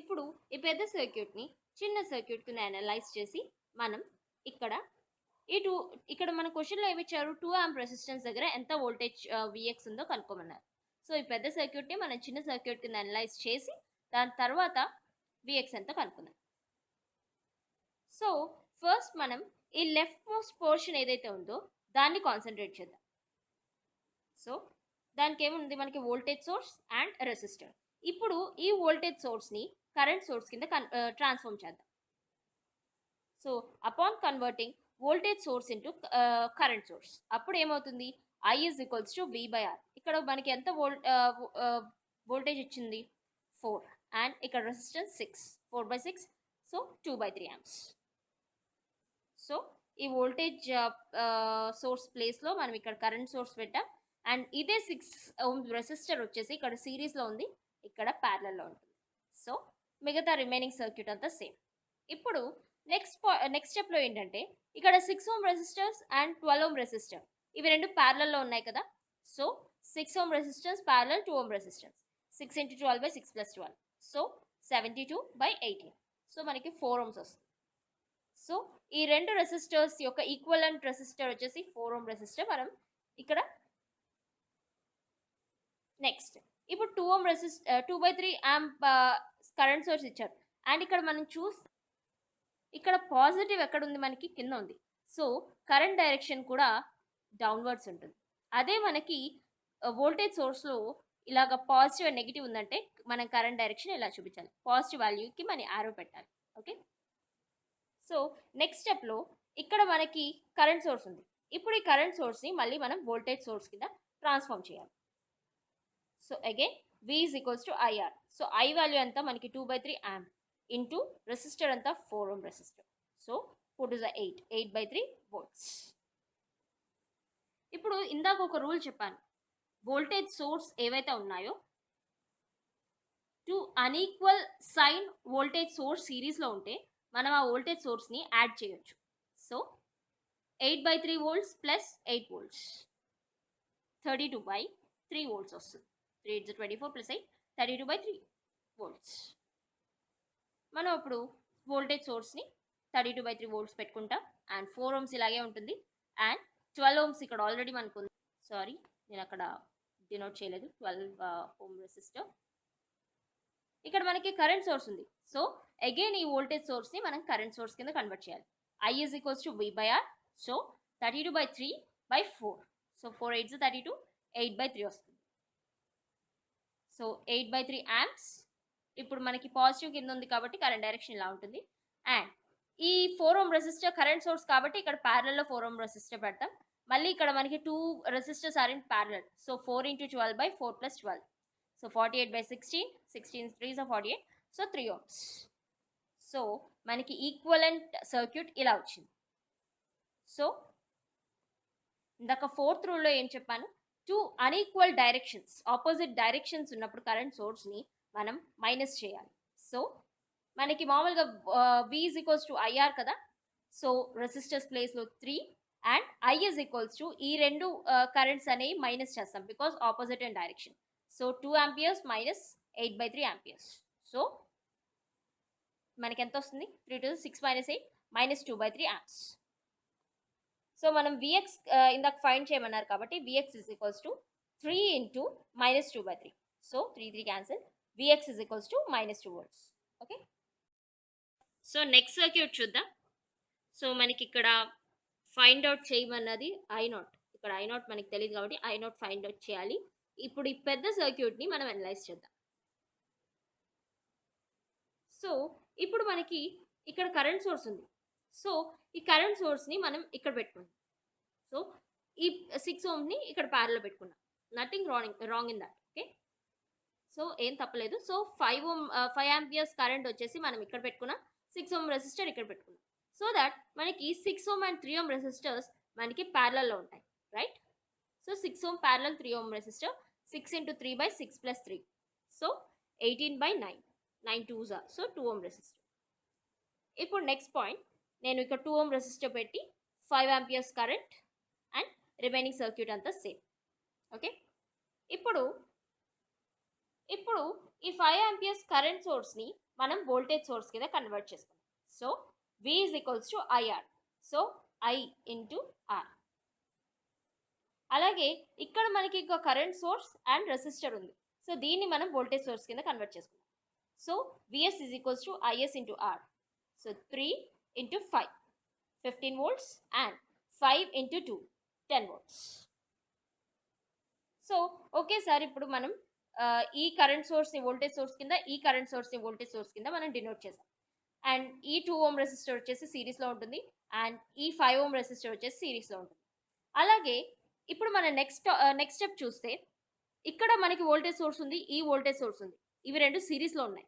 ఇప్పుడు ఈ పెద్ద సర్క్యూట్‌ని చిన్న సర్క్యూట్ కింద అనలైజ్ చేసి మనం ఇక్కడ ఈ 2 ఇక్కడ మన క్వెషన్‌లో ఏమిచ్చారు 2 ఆంప్ రెసిస్టెన్స్ దగ్గర ఎంత వోల్టేజ్ వీఎక్స్ ఉందో కనుక్కోమన్నారు. సో, ఈ పెద్ద సర్క్యూట్‌ని మనం చిన్న సర్క్యూట్ కింద అనలైజ్ చేసి దాని తర్వాత వీఎక్స్ ఎంతో కనుక్కుందాం. సో, ఫస్ట్ మనం ఈ లెఫ్ట్ మోస్ట్ పోర్షన్ ఏదైతే ఉందో దాన్ని కాన్సంట్రేట్ చేద్దాం. సో, దానికేముంది మనకి వోల్టేజ్ సోర్స్ అండ్ రెసిస్టర్. ఇప్పుడు ఈ వోల్టేజ్ సోర్స్‌ని కరెంట్ సోర్స్ కింద ట్రాన్స్‌ఫార్మ్ చేద్దాం. So, upon converting voltage source into current source అప్పుడు ఏమవుతుంది I is equals to V/R. ఇక్కడ మనకి ఎంత వోల్టేజ్ ఇచ్చింది 4 అండ్ ఇక్కడ రెసిస్టెన్స్ 6 4/6 సో 2/3 amps. సో ఈ వోల్టేజ్ సోర్స్ ప్లేస్లో మనం ఇక్కడ కరెంట్ సోర్స్ పెట్టాం అండ్ ఇదే 6 ohm రెసిస్టర్ వచ్చేసి ఇక్కడ సిరీస్లో ఉంది ఇక్కడ ప్యారలల్లో ఉంటుంది. సో మిగతా రిమైనింగ్ సర్క్యూట్ అంతా సేమ్. ఇప్పుడు నెక్స్ట్ స్టెప్లో ఏంటంటే ఇక్కడ 6 ohm resistors and 12 ohm resistor ఇవి రెండు ప్యారలల్లో ఉన్నాయి కదా. So 6 ohm resistors parallel 2 ohm resistors 6 into 12/6 plus 12 so 72/18 so మనకి 4 ohms వస్తుంది. సో ఈ రెండు రెసిస్టర్స్ యొక్క ఈక్వలెంట్ రెసిస్టర్ వచ్చేసి 4 ohm రెసిస్టర్. మనం ఇక్కడ నెక్స్ట్ ఇప్పుడు 2 ohm 2/3 amp కరెంట్ సోర్స్ ఇచ్చారు అండ్ ఇక్కడ మనం ఇక్కడ పాజిటివ్ ఎక్కడ ఉంది మనకి కింద ఉంది. సో కరెంట్ డైరెక్షన్ కూడా డౌన్వర్డ్స్ ఉంటుంది. అదే మనకి వోల్టేజ్ సోర్స్లో ఇలాగ పాజిటివ్ అండ్ నెగిటివ్ ఉందంటే మనం కరెంట్ డైరెక్షన్ ఇలా చూపించాలి. పాజిటివ్ వాల్యూకి మనం యారో పెట్టాలి. ఓకే. సో నెక్స్ట్ స్టెప్లో ఇక్కడ మనకి కరెంట్ సోర్స్ ఉంది. ఇప్పుడు ఈ కరెంట్ సోర్స్ని మళ్ళీ మనం వోల్టేజ్ సోర్స్ కింద ట్రాన్స్ఫార్మ్ చేయాలి. So again V is equals to IR. So I value ఎంత మనకి 2/3 amp ఇంటూ రెసిస్టర్ అంతా 4 ohm రెసిస్టర్. So 8/3 volts. ఇప్పుడు ఇందాక ఒక రూల్ చెప్పాను. వోల్టేజ్ సోర్స్ ఏవైతే ఉన్నాయో two unequal sign voltage source సిరీస్లో ఉంటే మనం ఆ వోల్టేజ్ సోర్స్ని యాడ్ చేయొచ్చు. So 8/3 volts plus 8 volts 32/3 volts వస్తుంది. 3 is 24 plus 8 32/3 volts. మనం ఇప్పుడు వోల్టేజ్ సోర్స్ని 32/3 volts పెట్టుకుంటాం అండ్ 4 ohms ఇలాగే ఉంటుంది అండ్ 12 ohms ఇక్కడ ఆల్రెడీ మనకు ఉంది. సారీ నేను అక్కడ డినోట్ చేయలేదు. 12 ohm రెసిస్టర్. ఇక్కడ మనకి కరెంట్ సోర్స్ ఉంది. సో అగైన్ ఈ వోల్టేజ్ సోర్స్ని మనం కరెంట్ సోర్స్ కింద కన్వర్ట్ చేయాలి. I is equals to V/R. So 32/3/4 so 4 8 32 8/3 వస్తుంది. So 8/3 amps. ఇప్పుడు మనకి పాజిటివ్ కింద ఉంది కాబట్టి కరెంట్ డైరెక్షన్ ఇలా ఉంటుంది అండ్ ఈ 4 ohm రెసిస్టర్ కరెంట్ సోర్స్ కాబట్టి ఇక్కడ ప్యారలల్లో 4 ohm రెసిస్టర్ పెడతాం. మళ్ళీ ఇక్కడ మనకి 2 resistors are in parallel. So 4 into 12/4 plus 12 so 48/16 16 3s are 48 so 3 ohms. So మనకి ఈక్వలెంట్ సర్క్యూట్ ఇలా వచ్చింది. సో ఇందాక 4th రూల్లో ఏం చెప్పాను, 2 అన్ఈక్వల్ డైరెక్షన్స్ ఆపోజిట్ డైరెక్షన్స్ ఉన్నప్పుడు కరెంట్ సోర్స్ని మనం మైనస్ చేయాలి. సో మనకి మామూలుగా V is equals to IR కదా. సో రెసిస్టర్స్ ప్లేస్లో 3 and I is equals to ఈ రెండు కరెంట్స్ అనేవి మైనస్ చేస్తాం because opposite and direction. So 2 amperes minus 8/3 amperes. So మనకి ఎంత వస్తుంది 3 to 6 minus 8 minus 2/3 amps. So మనం Vx ఇందాక ఫైండ్ చేయమన్నారు కాబట్టి Vx is equals to 3 into minus 2/3. So 3 cancel. Vx is equals to minus 2 volts. Okay. So next circuit చూద్దాం. So మనకి ఇక్కడ ఫైండ్ అవుట్ చేయమన్నది I0. ఇక్కడ I0 మనకి తెలియదు కాబట్టి I0 ఫైండ్ అవుట్ చేయాలి. ఇప్పుడు ఈ పెద్ద సర్క్యూట్ని మనం అనలైజ్ చేద్దాం. సో ఇప్పుడు మనకి ఇక్కడ కరెంట్ సోర్స్ ఉంది. సో ఈ కరెంట్ సోర్స్ని మనం ఇక్కడ పెట్టుకున్నాం. సో ఈ 6 ohmని ఇక్కడ ప్యారల్లో పెట్టుకున్నాం. Nothing wrong in that. Okay. So ఏం తప్పలేదు. సో 5 amperes కరెంట్ వచ్చేసి మనం ఇక్కడ పెట్టుకున్నాం. 6 ohm రెసిస్టర్ ఇక్కడ పెట్టుకున్నాం. సో దట్ మనకి 6 ohm అండ్ 3 ohm రెసిస్టర్స్ మనకి ప్యారలల్లో ఉంటాయి. Right. So 6 ohm parallel 3 ohm resistor 6 into 3/6 plus 3 so 18/9 9 2s are so 2 ohm resistor. ఇప్పుడు నెక్స్ట్ పాయింట్ నేను ఇక్కడ 2 ohm రెసిస్టర్ పెట్టి 5 amperes current and remaining circuit అంతా సేమ్. ఓకే. ఇప్పుడు ఇప్పుడు ఈ 5 amperes కరెంట్ సోర్స్ని మనం వోల్టేజ్ సోర్స్ కింద కన్వర్ట్ చేసుకుందాం. So V is equals to IR. So I into R. అలాగే ఇక్కడ మనకి ఒక కరెంట్ సోర్స్ అండ్ రెసిస్టర్ ఉంది. సో దీన్ని మనం వోల్టేజ్ సోర్స్ కింద కన్వర్ట్ చేసుకుందాం. So Vs is equals to Is into R. So 3 into 5, 15 volts and 5 into 2, 10 volts. So ఒకేసారి ఇప్పుడు మనం ఈ కరెంట్ సోర్స్ని వోల్టేజ్ సోర్స్ కింద, ఈ కరెంట్ సోర్స్ని వోల్టేజ్ సోర్స్ కింద మనం డినోట్ చేసాం. అండ్ ఈ 2 ohm రెసిస్టర్ వచ్చేసి సిరీస్లో ఉంటుంది అండ్ ఈ 5 ohm రెసిస్టర్ వచ్చేసి సిరీస్లో ఉంటుంది. అలాగే ఇప్పుడు మన నెక్స్ట్ స్టెప్ చూస్తే ఇక్కడ మనకి వోల్టేజ్ సోర్స్ ఉంది, ఈ వోల్టేజ్ సోర్స్ ఉంది. ఇవి రెండు సిరీస్లో ఉన్నాయి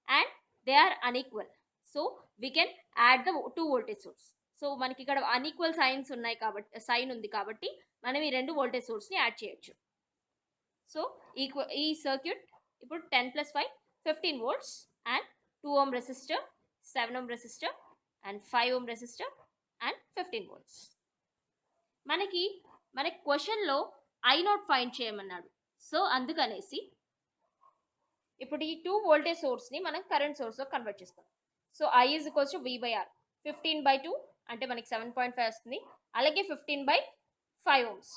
and they are unequal. So we can add the 2 voltage source. So మనకి ఇక్కడ అన్ఈక్వల్ సైన్స్ ఉన్నాయి కాబట్టి, సైన్ ఉంది కాబట్టి మనం ఈ రెండు వోల్టేజ్ సోర్స్ని యాడ్ చేయొచ్చు. సో ఈ సర్క్యూట్ ఇప్పుడు 10 + 5, 15 volts and 2 ohm resistor, 7 ohm resistor and 5 ohm resistor and 15 volts. మన క్వశ్చన్లో I0 ఫైండ్ చేయమన్నాడు. సో అందుకనేసి ఇప్పుడు ఈ 2 వోల్టేజ్ సోర్స్ని మనం కరెంట్ సోర్స్లో కన్వర్ట్ చేసుకుందాం. So I is equals to V/R. 15/2 అంటే మనకి 7.5 వస్తుంది. అలాగే 15/5 ohms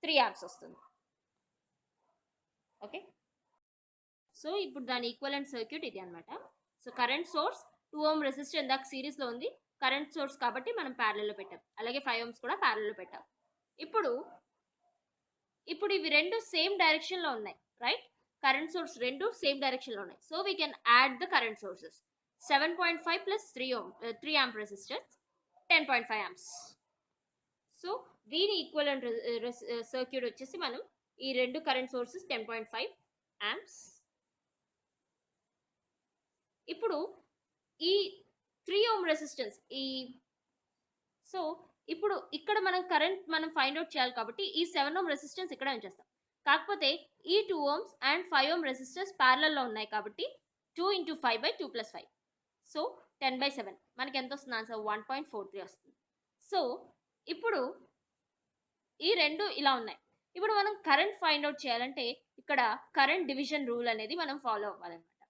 3 amps వస్తుంది. ఓకే, సో ఇప్పుడు దాని ఈక్వలెంట్ సర్క్యూట్ ఇది అనమాట. So current source 2 ohm resistor ఇందాక సిరీస్లో ఉంది, కరెంట్ సోర్స్ కాబట్టి మనం ప్యారలల్లో పెట్టాం. అలాగే 5 ohms కూడా ప్యారలల్లో పెట్టాం. ఇప్పుడు ఇవి రెండు సేమ్ డైరెక్షన్లో ఉన్నాయి, రైట్? కరెంట్ సోర్స్ రెండు సేమ్ డైరెక్షన్లో ఉన్నాయి. So we can add the current sources. 7.5 + 3 amp resistors 10.5 amps. So దీని ఈక్వలెంట్ సర్క్యూట్ వచ్చేసి మనం ఈ రెండు కరెంట్ సోర్సెస్ 10.5 amps. ఇప్పుడు ఈ 3 ohm రెసిస్టెన్స్ సో ఇప్పుడు ఇక్కడ మనం ఫైండ్ అవుట్ చేయాలి కాబట్టి ఈ 7 ohm రెసిస్టెన్స్ ఇక్కడ ఉంచేస్తాం. కాకపోతే ఈ 2 ohms అండ్ 5 ohm రెసిస్టర్స్ ప్యారలల్లో ఉన్నాయి కాబట్టి 2 × 5/2 + 5. సో 10/7 మనకి ఎంత వస్తుంది ఆన్సర్? 1.43 వస్తుంది. సో ఇప్పుడు ఈ రెండు ఇలా ఉన్నాయి. ఇప్పుడు మనం కరెంట్ ఫైండ్ అవుట్ చేయాలంటే ఇక్కడ కరెంట్ డివిజన్ రూల్ అనేది మనం ఫాలో అవ్వాలన్నమాట.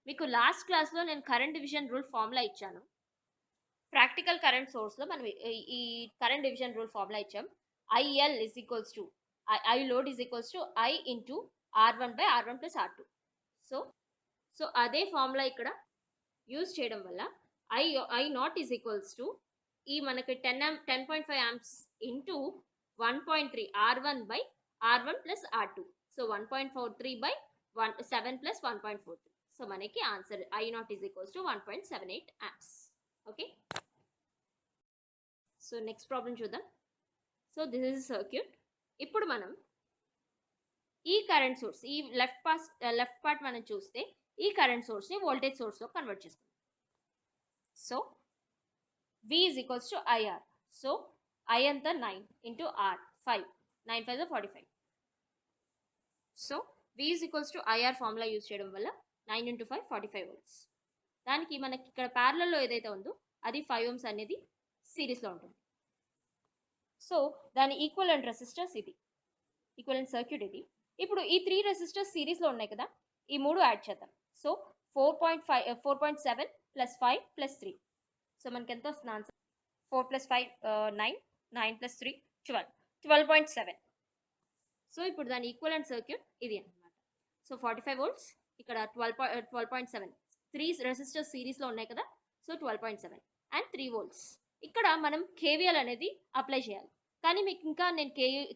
మీకు లాస్ట్ క్లాస్లో నేను కరెంట్ డివిజన్ రూల్ ఫార్ములా ఇచ్చాను. ప్రాక్టికల్ కరెంట్ సోర్స్లో మనం ఈ కరెంట్ డివిజన్ రూల్ ఫార్ములా ఇచ్చాం. IL is equals to I load is equals to I into R1/R1 + R2. So అదే ఫార్ములా ఇక్కడ యూజ్ చేయడం వల్ల I0 is equals to ఈ మనకి 10.5 amps into 1.3 R1/R1 + R2. So 1.43/7 + 1.43. సో మనకి answer I0 is equals to 1.78 amps. Okay, so next problem చూద్దాం. So this is circuit. ఇప్పుడు మనం ఈ కరెంట్ సోర్స్, ఈ లెఫ్ట్ పార్ట్ మనం చూస్తే ఈ కరెంట్ సోర్స్ని వోల్టేజ్ సోర్స్లో కన్వర్ట్ చేసుకుందాం. So V is equals to IR. So I అంతా 9 into R 5, 9 5 45. So V is equals to IR formula use చేయడం వల్ల 9 × 5 45 volts. దానికి మనకి ఇక్కడ ప్యారలల్లో ఏదైతే ఉందో అది 5 ohms అనేది సిరీస్లో ఉంటుంది. సో దాని ఈక్వలెంట్ రెసిస్టర్స్ ఇది, ఈక్వలెంట్ సర్క్యూట్ ఇది. ఇప్పుడు ఈ 3 రెసిస్టర్స్ సిరీస్లో ఉన్నాయి కదా, ఈ 3 యాడ్ చేద్దాం. సో 4.7 + 5 + 3. సో మనకి ఎంత వస్తుంది ఆన్సర్? 4 + 5 9, 9 + 3 12, 12.7. సో ఇప్పుడు దాని ఈక్వలెంట్ సర్క్యూట్ ఇది అనమాట. సో 45 volts, ఇక్కడ 12.7. 3 రెసిస్టర్స్ సిరీస్లో ఉన్నాయి కదా, సో 12.7 అండ్ 3 volts. ఇక్కడ మనం KVL అనేది అప్లై చేయాలి. కానీ మీకు ఇంకా నేను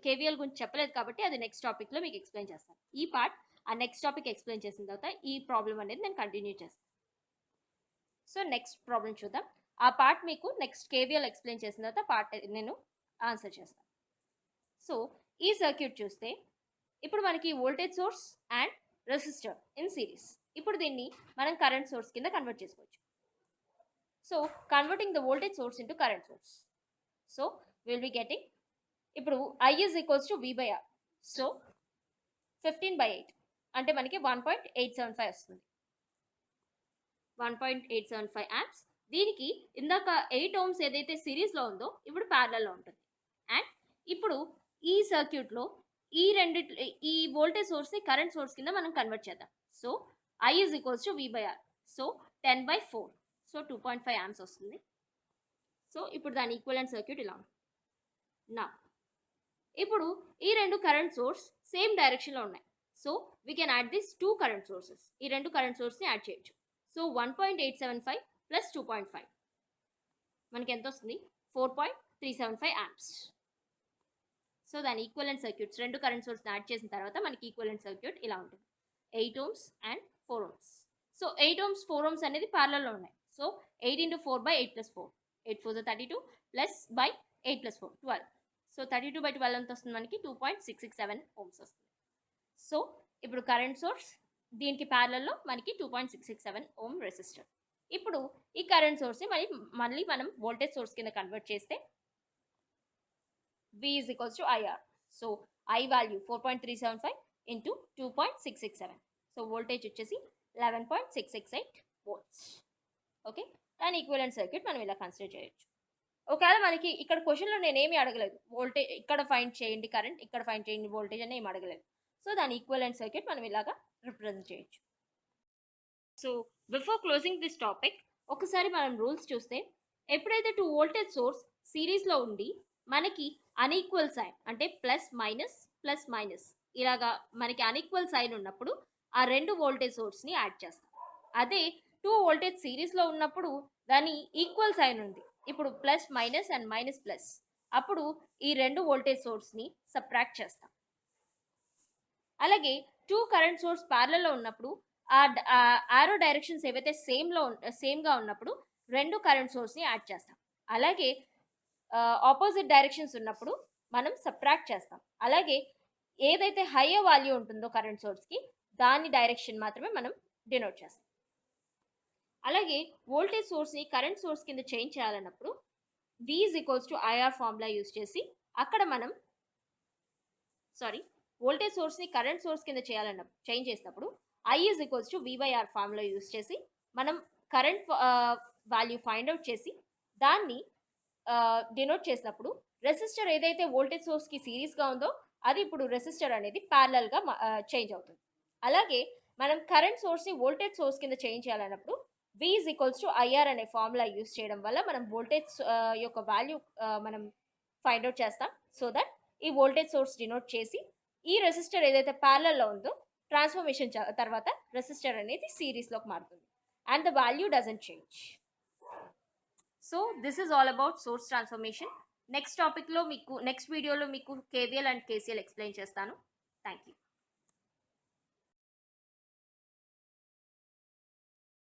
KVL గురించి చెప్పలేదు కాబట్టి అది నెక్స్ట్ టాపిక్లో మీకు ఎక్స్ప్లెయిన్ చేస్తాను. ఈ పార్ట్ ఆ నెక్స్ట్ టాపిక్ ఎక్స్ప్లెయిన్ చేసిన తర్వాత ఈ ప్రాబ్లం అనేది నేను కంటిన్యూ చేస్తాను. సో నెక్స్ట్ ప్రాబ్లం చూద్దాం. ఆ పార్ట్ మీకు నెక్స్ట్ KVL ఎక్స్ప్లెయిన్ చేసిన తర్వాత పార్ట్ నేను ఆన్సర్ చేస్తాను. సో ఈ సర్క్యూట్ చూస్తే ఇప్పుడు మనకి voltage source and resistor in series. ఇప్పుడు దీన్ని మనం కరెంట్ సోర్స్ కింద కన్వర్ట్ చేసుకోవచ్చు. So converting the voltage source into current source. So will be getting ఇప్పుడు I is equals to V/R. So 15/8 అంటే మనకి 1.875 వస్తుంది. 1.875 amps. దీనికి ఇందాక 8 ohms ఏదైతే సిరీస్లో ఉందో ఇప్పుడు ప్యారలల్లో ఉంటుంది. అండ్ ఇప్పుడు ఈ సర్క్యూట్లో ఈ వోల్టేజ్ సోర్స్ని కరెంట్ సోర్స్ కింద మనం కన్వర్ట్ చేద్దాం. So I is equals to V/R. So 10/4. So 2.5 amps వస్తుంది. సో ఇప్పుడు దాని ఈక్వలెంట్ సర్క్యూట్ ఇలా ఉంది. నా ఇప్పుడు ఈ రెండు కరెంట్ సోర్స్ సేమ్ డైరెక్షన్లో ఉన్నాయి. So we can add this 2 current sources. ఈ రెండు కరెంట్ సోర్స్ని యాడ్ చేయొచ్చు. సో 1.875 ప్లస్ 2.5 మనకి ఎంత వస్తుంది? 4.375 amps. సో దాని ఈక్వలెంట్ సర్క్యూట్స్ రెండు కరెంట్ సోర్స్ని యాడ్ చేసిన తర్వాత మనకి ఈక్వలెంట్ సర్క్యూట్ ఇలా ఉంటుంది. 8 ohms and 4 ohms. So 8 ohms 4 ohms అనేది ప్యారలల్లో ఉన్నాయి. So 8 into 4 by 8 plus 4. 8 4 is 32 plus by 8 plus 4 12. So 32 by 12 ఎంత వస్తుంది మనకి? 2.667 ohms వస్తుంది. సో ఇప్పుడు కరెంట్ సోర్స్ దీనికి ప్యారలల్లో మనకి 2.667 ohm రెసిస్టర్. ఇప్పుడు ఈ కరెంట్ సోర్స్ని మళ్ళీ మనం వోల్టేజ్ సోర్స్ కింద కన్వర్ట్ చేస్తే V is equals to IR. So I value 4.375 into 2.667. So voltage వచ్చేసి 11.668 volts. ఓకే, దాని ఈక్వలెంట్ సర్క్యూట్ మనం ఇలా కన్సిడర్ చేయొచ్చు. ఒకవేళ మనకి ఇక్కడ క్వశ్చన్లో నేనేమి అడగలేదు, వోల్టేజ్ ఇక్కడ ఫైండ్ చేయండి కరెంట్, ఇక్కడ ఫైండ్ చేయండి వోల్టేజ్ అని ఏమి అడగలేదు. సో దాని ఈక్వలెంట్ సర్క్యూట్ మనం ఇలాగా రిప్రజెంట్ చేయొచ్చు. So before closing this topic ఒకసారి మనం రూల్స్ చూస్తే, ఎప్పుడైతే 2 వోల్టేజ్ సోర్స్ సిరీస్లో ఉండి మనకి అన్ఈక్వల్ సైన్ అంటే ప్లస్ మైనస్ ఇలాగా మనకి అన్ఈక్వల్ సైన్ ఉన్నప్పుడు ఆ రెండు వోల్టేజ్ సోర్స్ని యాడ్ చేస్తాం. అదే 2 వోల్టేజ్ సిరీస్లో ఉన్నప్పుడు దాని ఈక్వల్ సైన్ ఉంది, ఇప్పుడు plus minus and minus plus, అప్పుడు ఈ రెండు వోల్టేజ్ సోర్స్ని సబ్ట్రాక్ట్ చేస్తాం. అలాగే 2 కరెంట్ సోర్స్ ప్యారలల్లో ఉన్నప్పుడు ఆ ఆరో డైరెక్షన్స్ ఏవైతే సేమ్గా ఉన్నప్పుడు రెండు కరెంట్ సోర్స్ని యాడ్ చేస్తాం. అలాగే ఆపోజిట్ డైరెక్షన్స్ ఉన్నప్పుడు మనం సబ్ట్రాక్ట్ చేస్తాం. అలాగే ఏదైతే హైయర్ వాల్యూ ఉంటుందో కరెంట్ సోర్స్కి దాని డైరెక్షన్ మాత్రమే మనం డినోట్ చేస్తాం. అలాగే వోల్టేజ్ సోర్స్ని కరెంట్ సోర్స్ కింద చేంజ్ చేయాలన్నప్పుడు V is equals to IR formula use చేసి అక్కడ మనం వోల్టేజ్ సోర్స్ని కరెంట్ సోర్స్ కింద చేంజ్ చేసినప్పుడు I is equals to V/R formula use చేసి మనం కరెంట్ వాల్యూ ఫైండ్ అవుట్ చేసి దాన్ని డినోట్ చేసినప్పుడు రెసిస్టర్ ఏదైతే వోల్టేజ్ సోర్స్కి సిరీస్గా ఉందో అది ఇప్పుడు రెసిస్టర్ అనేది ప్యారలల్గా చేంజ్ అవుతుంది. అలాగే మనం కరెంట్ సోర్స్ని వోల్టేజ్ సోర్స్ కింద చేంజ్ చేయాలన్నప్పుడు V is equals to IR అనే ఫార్ములా యూజ్ చేయడం వల్ల మనం వోల్టేజ్ యొక్క వాల్యూ మనం ఫైండ్ అవుట్ చేస్తాం. సో దట్ ఈ వోల్టేజ్ సోర్స్ డినోట్ చేసి ఈ రెసిస్టర్ ఏదైతే ప్యారలల్లో ఉందో ట్రాన్స్ఫర్మేషన్ తర్వాత రెసిస్టర్ అనేది సిరీస్లోకి మారుతుంది and the value doesn't change. So this is all about source transformation. Next వీడియోలో మీకు KVL అండ్ KCL ఎక్స్ప్లెయిన్ చేస్తాను. Thank you.